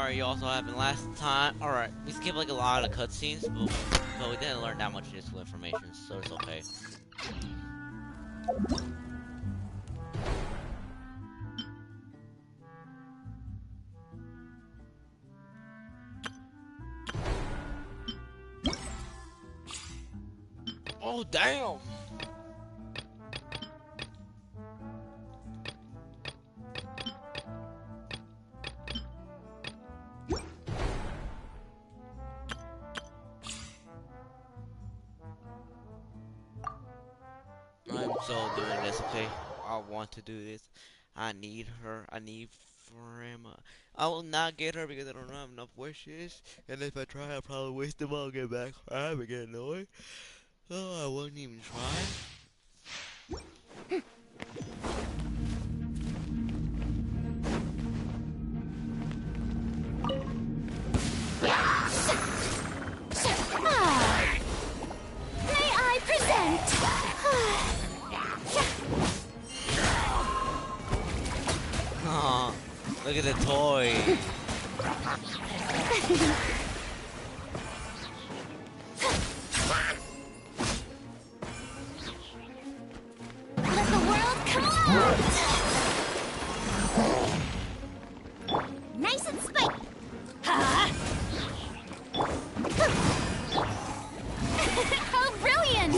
sorry you also happened last time. Alright, we skipped like a lot of cutscenes, but we didn't learn that much useful information, so it's okay. Oh, damn! I'm so doing this, okay? I want to do this. I need her. I need Frema. I will not get her because I don't have enough wishes. And if I try, I'll probably waste them all. Get back crab and get annoyed. Oh, I won't even try. May I present? Aw, look at the toy. Let the world come out! Nice and spiky. Huh? How brilliant!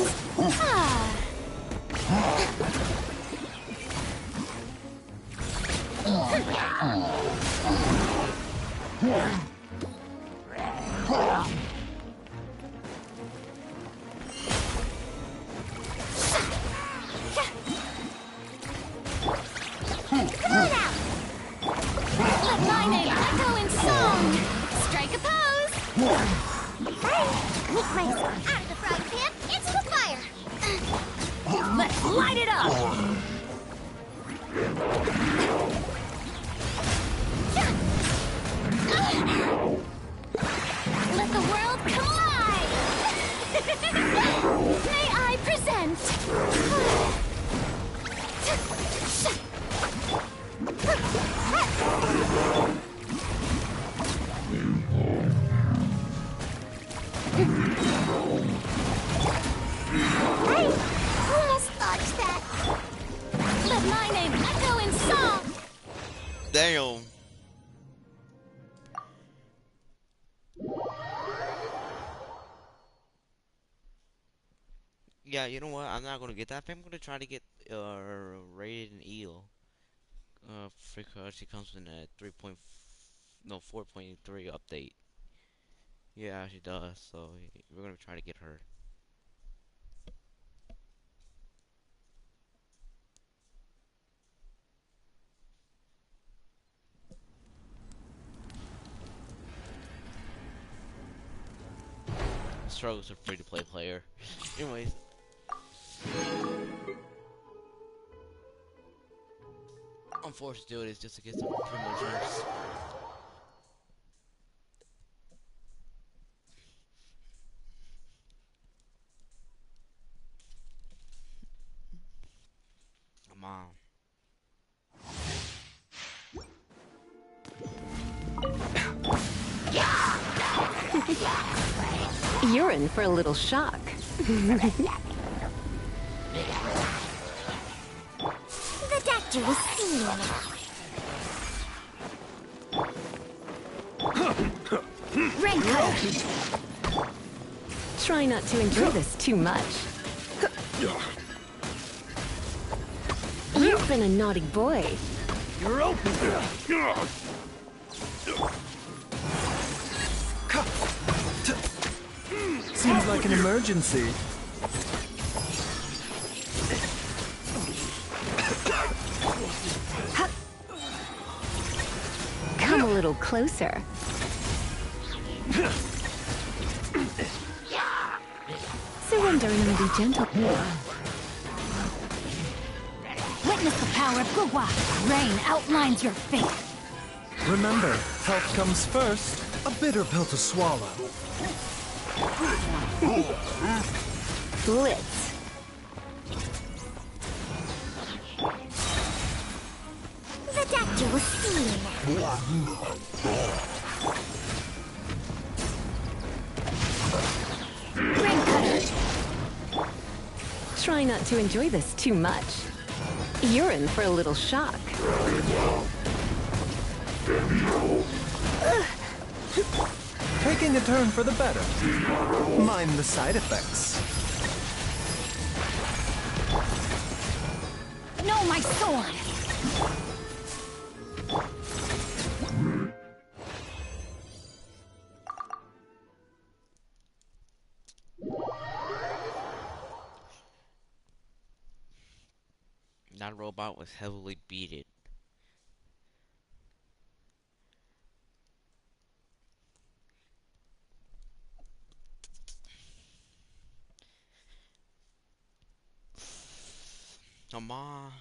Come on out! Let my name echo in song! Strike a pose! Hey! Make myself out of the frying pan into the fire! Let's light it up! Let the world come alive! May I present? Hey! Almost dodged that! Let my name echo in song! Damn. Yeah, you know what? I'm not gonna get that. I'm gonna try to get rated an eel. Because she comes in a 4.3 update. Yeah, she does. So we're gonna try to get her. Struggles a free-to-play player. Anyways. I'm forced to do it just to get some promotions. Come on. You're in for a little shock. The doctor was seen. Raincoat! Try not to enjoy this too much. You've been a naughty boy. You're open. Seems like an emergency. Come a little closer. Surrender and be gentle. Witness the power of Gugwa. Rain outlines your fate. Remember, health comes first. A bitter pill to swallow. Blitz. The doctor was seen. Ring cutter. Try not to enjoy this too much. You're in for a little shock. Taking a turn for the better. Mind the side effects. No, my sword! That robot was heavily beaten. Come on.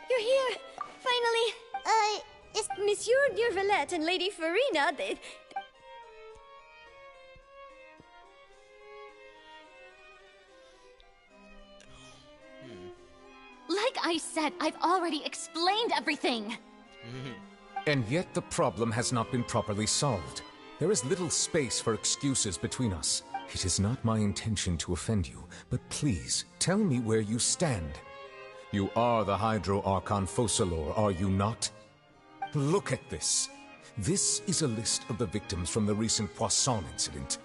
You're here! Finally! Is Monsieur Durvalette and Lady Farina, Like I said, I've already explained everything! And yet the problem has not been properly solved. There is little space for excuses between us. It is not my intention to offend you, but please, tell me where you stand. You are the Hydro Archon Focalor, are you not? Look at this. This is a list of the victims from the recent Poisson incident.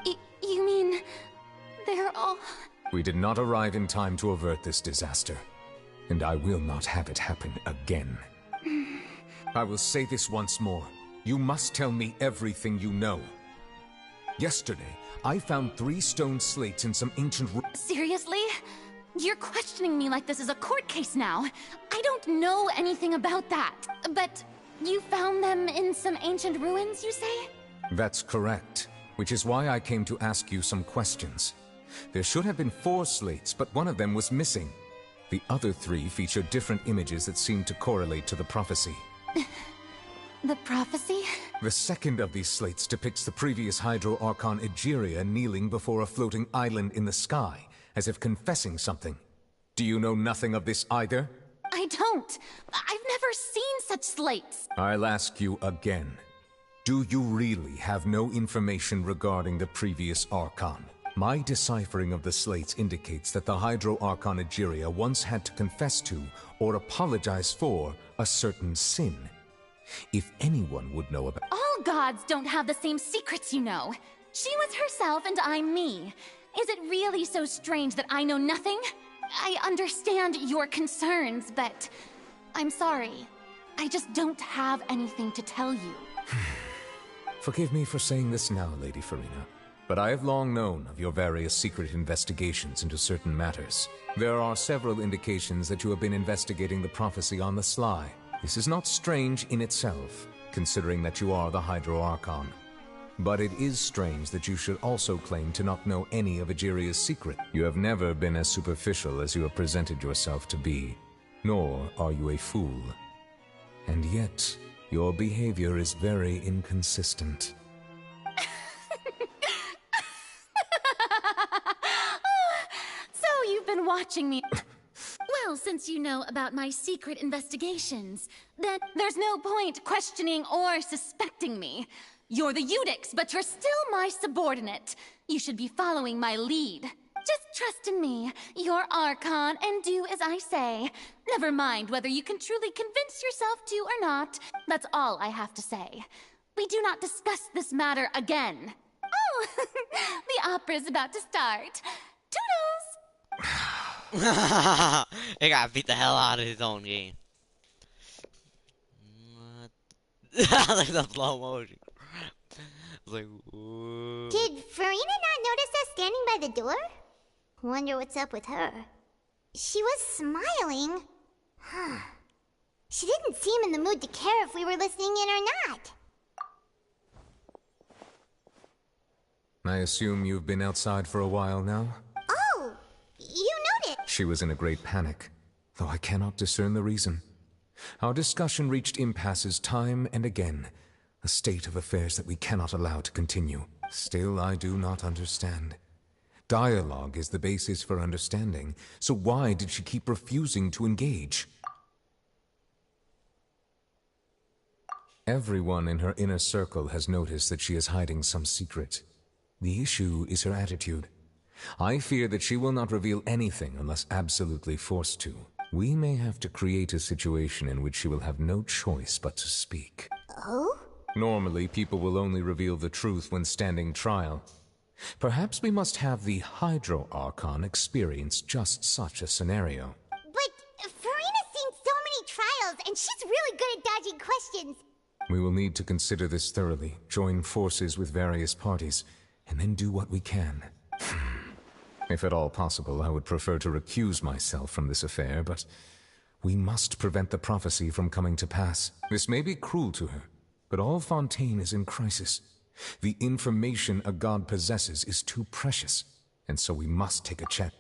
You mean... they're all... We did not arrive in time to avert this disaster, and I will not have it happen again. I will say this once more. You must tell me everything you know. Yesterday, I found 3 stone slates in some ancient... Seriously? You're questioning me like this is a court case now. I don't know anything about that. But you found them in some ancient ruins, you say? That's correct, which is why I came to ask you some questions. There should have been 4 slates, but one of them was missing. The other 3 feature different images that seem to correlate to the prophecy. The prophecy? The second of these slates depicts the previous Hydro Archon Egeria kneeling before a floating island in the sky, as if confessing something. Do you know nothing of this either? I don't. I've never seen such slates. I'll ask you again. Do you really have no information regarding the previous Archon? My deciphering of the slates indicates that the Hydro Archon Egeria once had to confess to, or apologize for, a certain sin. If anyone would know about... All gods don't have the same secrets, you know. She was herself and I'm me. Is it really so strange that I know nothing? I understand your concerns, but... I'm sorry. I just don't have anything to tell you. Forgive me for saying this now, Lady Farina. but I have long known of your various secret investigations into certain matters. There are several indications that you have been investigating the prophecy on the sly. This is not strange in itself, considering that you are the Hydro Archon. But it is strange that you should also claim to not know any of Egeria's secret. You have never been as superficial as you have presented yourself to be, nor are you a fool. And yet, your behavior is very inconsistent. So you've been watching me. Well, since you know about my secret investigations, then there's no point questioning or suspecting me. You're the Eudix, but you're still my subordinate. You should be following my lead. Just trust in me. You're Archon, and do as I say. Never mind whether you can truly convince yourself to or not. That's all I have to say. We do not discuss this matter again. Oh, the opera's about to start. Toodles! He got beat the hell out of his own game. Like the slow motion. It's like, ooh. Did Farina not notice us standing by the door? Wonder what's up with her. She was smiling. Huh. She didn't seem in the mood to care if we were listening in or not. I assume you've been outside for a while now? Oh, you noticed. She was in a great panic, though I cannot discern the reason. Our discussion reached impasses time and again, a state of affairs that we cannot allow to continue. Still, I do not understand. Dialogue is the basis for understanding, so why did she keep refusing to engage? Everyone in her inner circle has noticed that she is hiding some secret. The issue is her attitude. I fear that she will not reveal anything unless absolutely forced to. We may have to create a situation in which she will have no choice but to speak. Oh? Normally, people will only reveal the truth when standing trial. Perhaps we must have the Hydro Archon experience just such a scenario. But Farina's seen so many trials, and she's really good at dodging questions. We will need to consider this thoroughly, join forces with various parties, and then do what we can. If at all possible, I would prefer to recuse myself from this affair, but we must prevent the prophecy from coming to pass. This may be cruel to her, but all Fontaine is in crisis. The information a god possesses is too precious, and so we must take a check.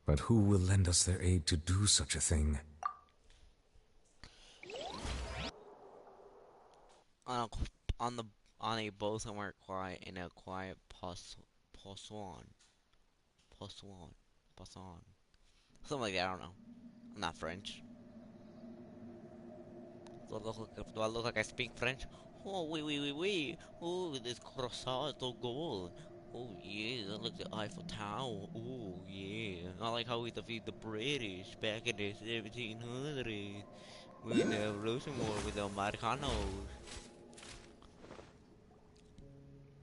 But who will lend us their aid to do such a thing? On a boat somewhere quiet in a quiet Poisson. Something like that, I don't know. I'm not French. Do I look like I speak French? Oh, oui. Oh, this croissant is so gold. Oh, yeah, that looks like Eiffel Tower. Oh, yeah. I like how we defeat the British back in the 1700s. We in the Revolution War with the Americanos.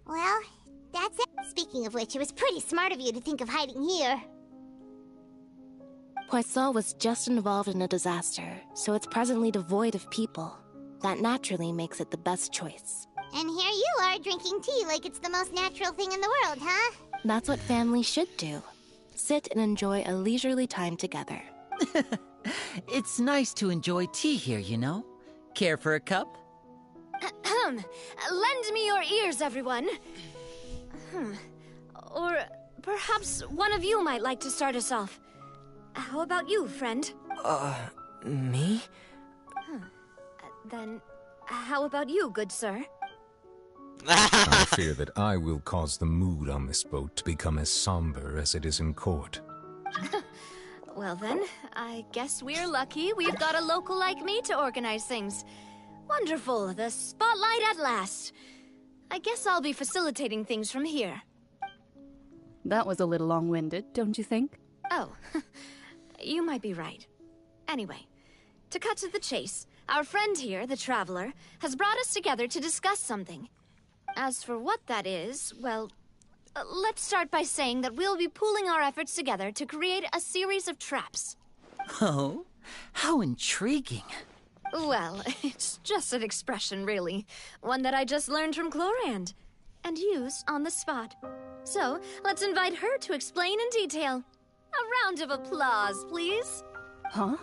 Well, that's it. Speaking of which, it was pretty smart of you to think of hiding here. Poisson was just involved in a disaster, so it's presently devoid of people. That naturally makes it the best choice. And here you are drinking tea like it's the most natural thing in the world, huh? That's what families should do. Sit and enjoy a leisurely time together. It's nice to enjoy tea here, you know? Care for a cup? Lend me your ears, everyone. Or perhaps one of you might like to start us off. How about you, friend? Me? Then, how about you, good sir? I fear that I will cause the mood on this boat to become as somber as it is in court. Well then, I guess we're lucky we've got a local like me to organize things. Wonderful, the spotlight at last. I guess I'll be facilitating things from here. That was a little long-winded, don't you think? Oh, you might be right. Anyway, to cut to the chase, our friend here, the Traveler, has brought us together to discuss something. As for what that is, well, let's start by saying that we'll be pooling our efforts together to create a series of traps. Oh, how intriguing. Well, it's just an expression, really. One that I just learned from Chlorand. and used on the spot. So, let's invite her to explain in detail. A round of applause, please. Huh?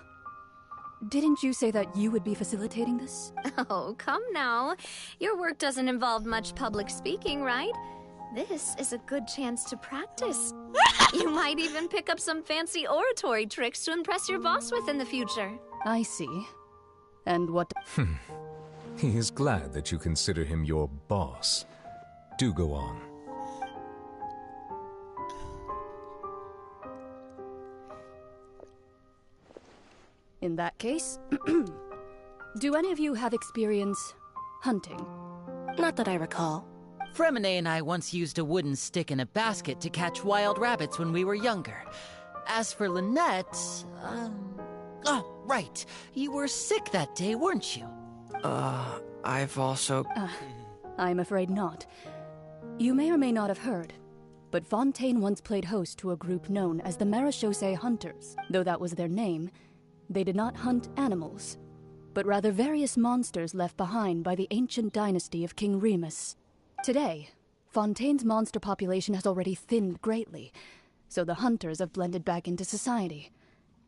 Didn't you say that you would be facilitating this? Oh, come now. Your work doesn't involve much public speaking, right? This is a good chance to practice. You might even pick up some fancy oratory tricks to impress your boss with in the future. I see. And what... He is glad that you consider him your boss. Do go on. In that case, do any of you have experience hunting? Not that I recall. Fremine and I once used a wooden stick in a basket to catch wild rabbits when we were younger. As for Lynette, oh, right. You were sick that day, weren't you? I've also... I'm afraid not. You may or may not have heard, but Fontaine once played host to a group known as the Marechaussee Hunters. Though that was their name, they did not hunt animals, but rather various monsters left behind by the ancient dynasty of King Remus. Today, Fontaine's monster population has already thinned greatly, so the hunters have blended back into society,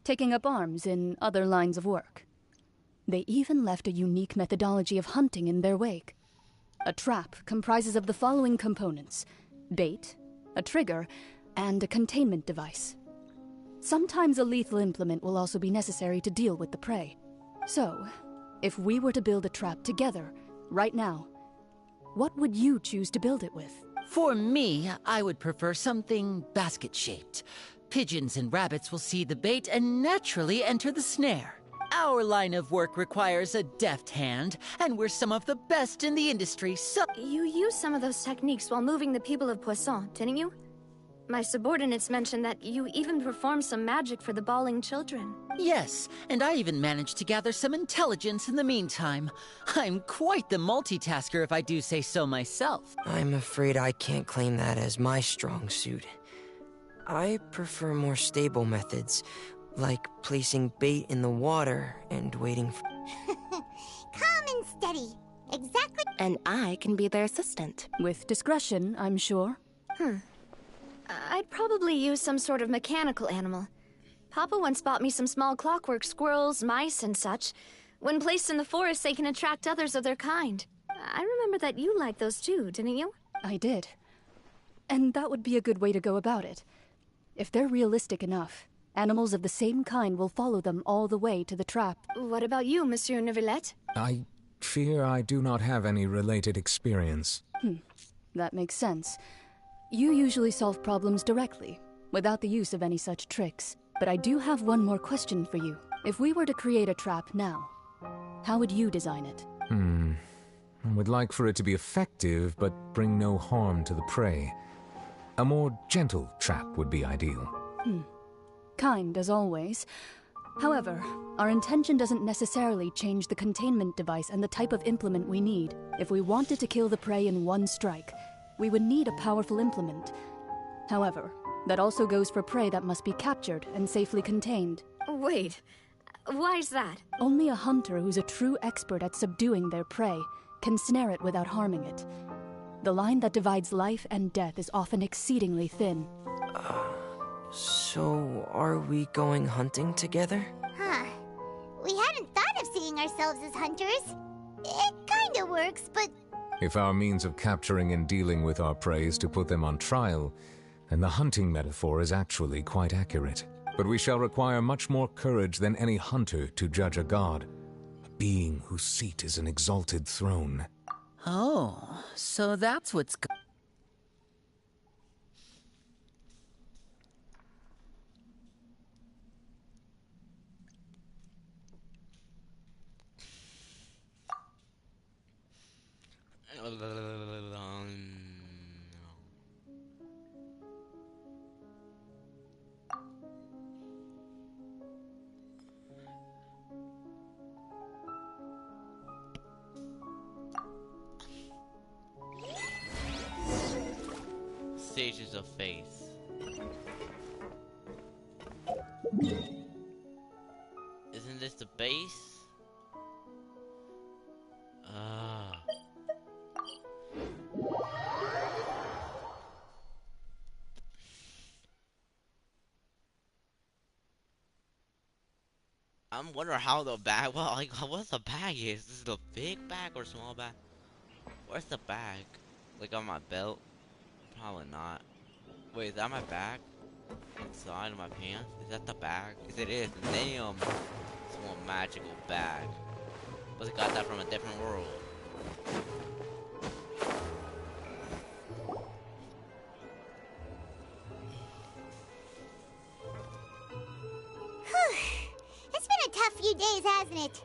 taking up arms in other lines of work. They even left a unique methodology of hunting in their wake. A trap comprises of the following components: bait, a trigger, and a containment device. Sometimes a lethal implement will also be necessary to deal with the prey. So, if we were to build a trap together, right now, what would you choose to build it with? For me, I would prefer something basket-shaped. Pigeons and rabbits will see the bait and naturally enter the snare. Our line of work requires a deft hand, and we're some of the best in the industry, so... You used some of those techniques while moving the people of Poisson, didn't you? My subordinates mentioned that you even performed some magic for the bawling children. Yes, and I even managed to gather some intelligence in the meantime. I'm quite the multitasker if I do say so myself. I'm afraid I can't claim that as my strong suit. I prefer more stable methods, like placing bait in the water and waiting for... Calm and steady. Exactly. And I can be their assistant. With discretion, I'm sure. I'd probably use some sort of mechanical animal. Papa once bought me some small clockwork squirrels, mice, and such. When placed in the forest, they can attract others of their kind. I remember that you liked those too, didn't you? I did. And that would be a good way to go about it. If they're realistic enough, animals of the same kind will follow them all the way to the trap. What about you, Monsieur Neuvillette? I fear I do not have any related experience. That makes sense. You usually solve problems directly, without the use of any such tricks. But I do have one more question for you. If we were to create a trap now, how would you design it? I would like for it to be effective, but bring no harm to the prey. A more gentle trap would be ideal. Kind, as always. However, our intention doesn't necessarily change the containment device and the type of implement we need. If we wanted to kill the prey in one strike, we would need a powerful implement. However, that also goes for prey that must be captured and safely contained. Wait, why's that? Only a hunter who's a true expert at subduing their prey can snare it without harming it. The line that divides life and death is often exceedingly thin. So, are we going hunting together? Huh. We hadn't thought of seeing ourselves as hunters. It kinda works, but... If our means of capturing and dealing with our prey is to put them on trial, then the hunting metaphor is actually quite accurate. But we shall require much more courage than any hunter to judge a god, a being whose seat is an exalted throne. Oh, so that's what's Stages of faith. Isn't this the base? Ah. I'm wondering how the bag. Well, like, what's the bag is? Is it a big bag or small bag? Where's the bag? Like on my belt? Probably not. Wait, is that my bag? Inside of my pants? Is that the bag? Yes, it is. Damn. It's one magical bag. But I got that from a different world. It's been a tough few days, hasn't it?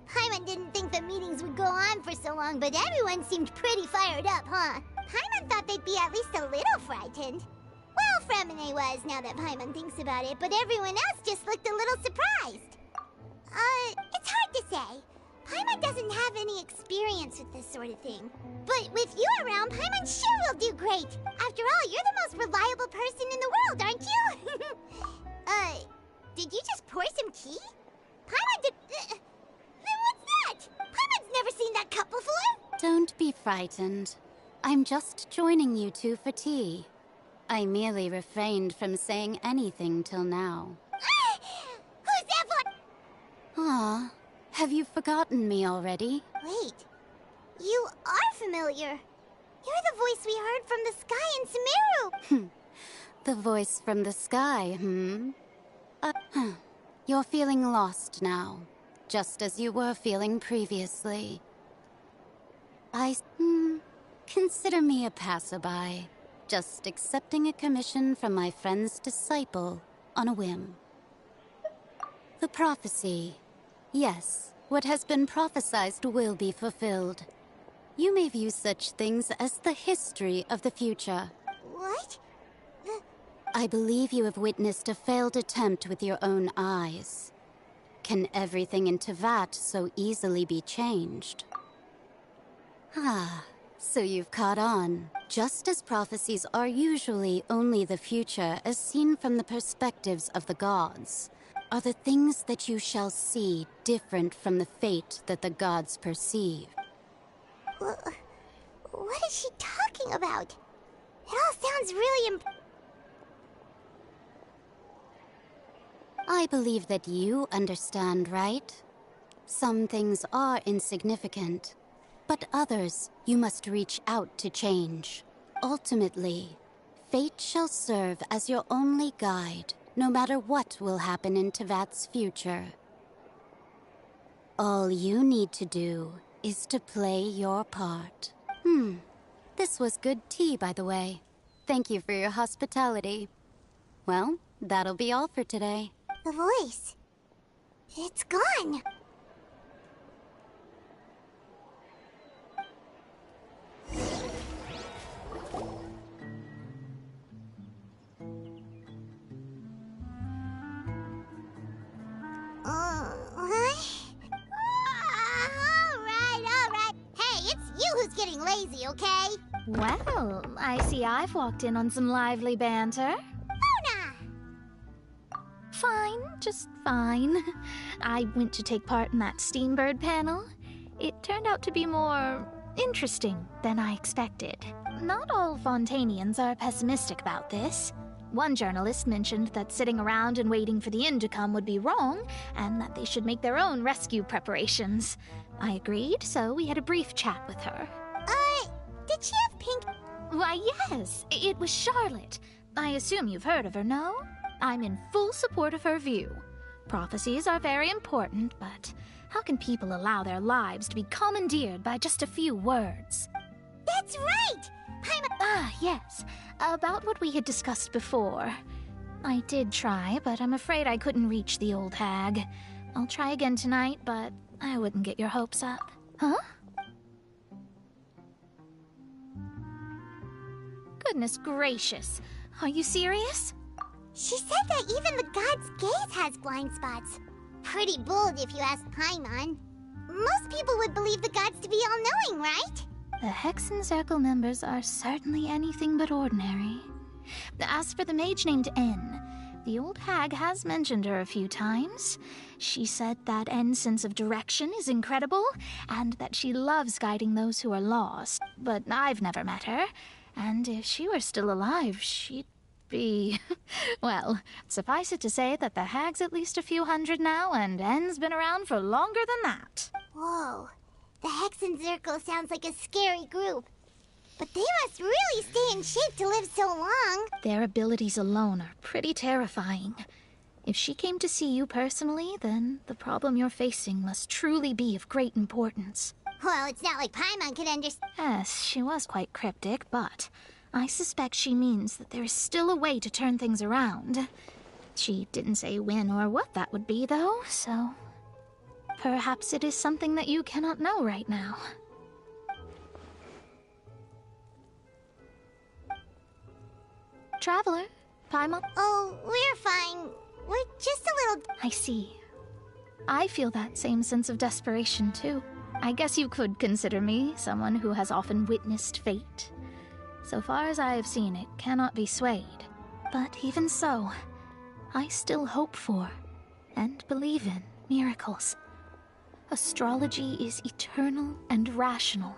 Paimon didn't think the meetings would go on for so long, but everyone seemed pretty fired up, huh? Paimon thought they'd be at least a little frightened. Well, Fremine was, now that Paimon thinks about it, but everyone else just looked a little surprised. It's hard to say. Paimon doesn't have any experience with this sort of thing. But with you around, Paimon sure will do great. After all, you're the most reliable person in the world, aren't you? Did you just pour some tea? Paimon did... Then what's that? Paimon's never seen that cup before. Don't be frightened. I'm just joining you two for tea. I merely refrained from saying anything till now. Who's that for? Ah, have you forgotten me already? Wait, you are familiar. You're the voice we heard from the sky in Sumeru. The voice from the sky, You're feeling lost now, just as you were feeling previously. Consider me a passerby, just accepting a commission from my friend's disciple on a whim. The prophecy. Yes, what has been prophesized will be fulfilled. You may view such things as the history of the future. What? I believe you have witnessed a failed attempt with your own eyes. Can everything in Tevat so easily be changed? Ah, so you've caught on. Just as prophecies are usually only the future as seen from the perspectives of the gods, are the things that you shall see different from the fate that the gods perceive? What is she talking about? It all sounds really I believe that you understand, right? Some things are insignificant, but others you must reach out to change. Ultimately, fate shall serve as your only guide, no matter what will happen in Tevat's future. All you need to do is to play your part. This was good tea, by the way. Thank you for your hospitality. Well, that'll be all for today. The voice. It's gone. All right. Hey, it's you who's getting lazy, okay? Well, I see I've walked in on some lively banter. Fine, just fine. I went to take part in that Steambird panel. It turned out to be more interesting than I expected. Not all Fontanians are pessimistic about this. One journalist mentioned that sitting around and waiting for the end to come would be wrong, and that they should make their own rescue preparations. I agreed, so we had a brief chat with her. Did she have pink? Why, yes, it was Charlotte. I assume you've heard of her, no? I'm in full support of her view. Prophecies are very important, but how can people allow their lives to be commandeered by just a few words? That's right! Yes. About what we had discussed before. I did try, but I'm afraid I couldn't reach the old hag. I'll try again tonight, but I wouldn't get your hopes up. Huh? Goodness gracious. Are you serious? She said that even the god's gaze has blind spots. Pretty bold if you ask Paimon. Most people would believe the gods to be all-knowing, right? The Hexen Circle members are certainly anything but ordinary. As for the mage named N, the old hag has mentioned her a few times. She said that N's sense of direction is incredible, and that she loves guiding those who are lost. But I've never met her, and if she were still alive, she'd be. Well, suffice it to say that the hag's at least a few hundred now, and N's been around for longer than that. Whoa. The Hexen Circle sounds like a scary group. But they must really stay in shape to live so long. Their abilities alone are pretty terrifying. If she came to see you personally, then the problem you're facing must truly be of great importance. Well, it's not like Paimon could understand. Yes, she was quite cryptic, but I suspect she means that there is still a way to turn things around. She didn't say when or what that would be, though, so perhaps it is something that you cannot know right now. Traveler, Paimon? Oh, we're fine. We're just a little... I see. I feel that same sense of desperation, too. I guess you could consider me someone who has often witnessed fate. So far as I have seen, it cannot be swayed. But even so, I still hope for, and believe in, miracles. Astrology is eternal and rational,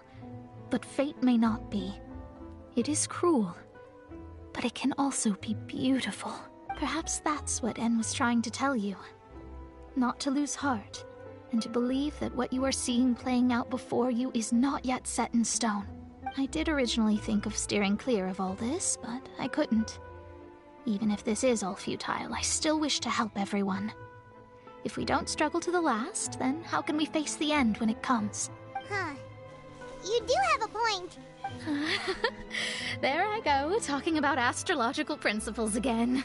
but fate may not be. It is cruel, but it can also be beautiful. Perhaps that's what N was trying to tell you. Not to lose heart, and to believe that what you are seeing playing out before you is not yet set in stone. I did originally think of steering clear of all this, but I couldn't. Even if this is all futile, I still wish to help everyone. If we don't struggle to the last, then how can we face the end when it comes? Huh. You do have a point. There I go, talking about astrological principles again.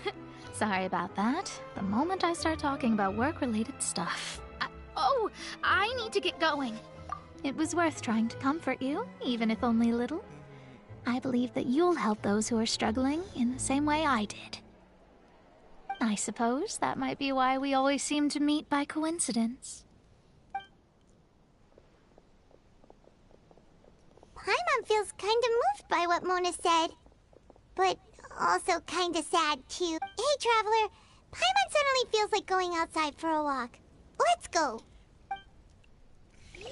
Sorry about that. The moment I start talking about work-related stuff... I need to get going. It was worth trying to comfort you, even if only a little. I believe that you'll help those who are struggling in the same way I did. I suppose that might be why we always seem to meet by coincidence. Paimon feels kind of moved by what Mona said. But also kind of sad, too. Hey, Traveler. Paimon suddenly feels like going outside for a walk. Let's go.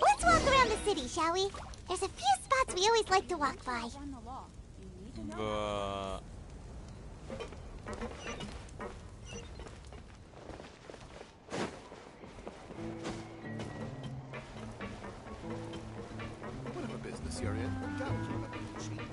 Let's walk around the city, shall we? There's a few spots we always like to walk by. Whatever business you're in, don't keep up with the cheap.